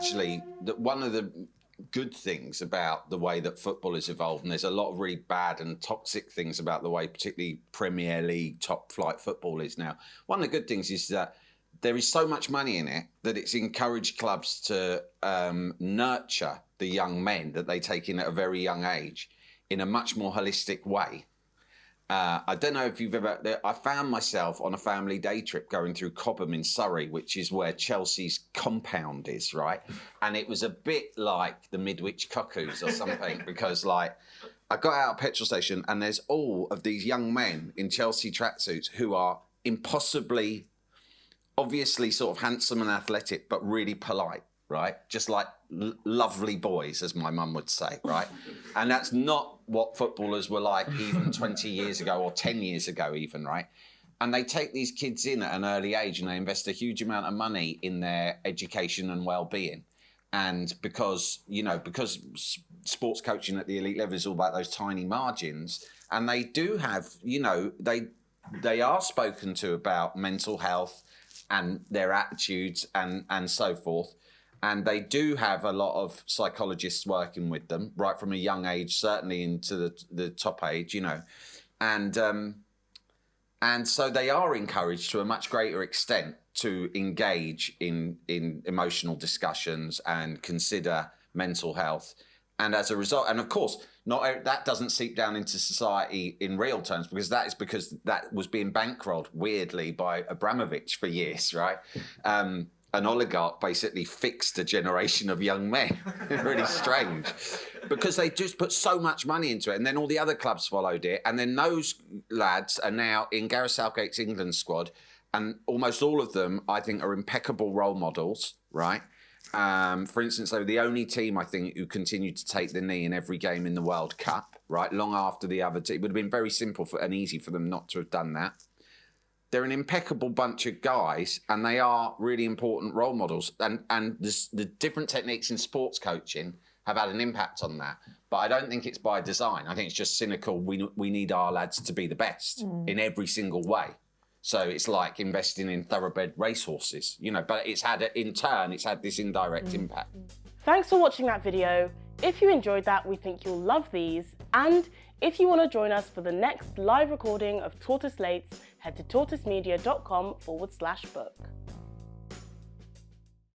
actually one of the good things about the way that football has evolved, and there's a lot of really bad and toxic things about the way particularly Premier League top flight football is now. One of the good things is that there is so much money in it that it's encouraged clubs to nurture the young men that they take in at a very young age in a much more holistic way. I don't know if you've ever... I found myself on a family day trip going through Cobham in Surrey, which is where Chelsea's compound is, right? And it was a bit like the Midwich Cuckoos or something, because, like, I got out of a petrol station and there's all of these young men in Chelsea tracksuits who are impossibly, obviously sort of handsome and athletic, but really polite, right? Just like lovely boys, as my mum would say, right? And that's not what footballers were like even 20 years ago or 10 years ago even, right? And they take these kids in at an early age and they invest a huge amount of money in their education and well-being. And because sports coaching at the elite level is all about those tiny margins, and they do have, they are spoken to about mental health and their attitudes and so forth. And they do have a lot of psychologists working with them right from a young age, certainly into the top age, and so they are encouraged to a much greater extent to engage in emotional discussions and consider mental health. And as a result, and of course, that doesn't seep down into society in real terms, because that was being bankrolled weirdly by Abramovich for years, right? An oligarch basically fixed a generation of young men. Really strange. Because they just put so much money into it, and then all the other clubs followed it, and then those lads are now in Gareth Southgate's England squad, and almost all of them, I think, are impeccable role models, right? For instance, they were the only team, I think, who continued to take the knee in every game in the World Cup, right? Long after the other team. It would have been very simple and easy for them not to have done that. They're an impeccable bunch of guys, and they are really important role models. And the different techniques in sports coaching have had an impact on that. But I don't think it's by design. I think it's just cynical. We need our lads to be the best in every single way. So it's like investing in thoroughbred racehorses, but in turn, it's had this indirect impact. Thanks for watching that video. If you enjoyed that, we think you'll love these. And if you want to join us for the next live recording of Tortoise Lates, head to tortoisemedia.com/book.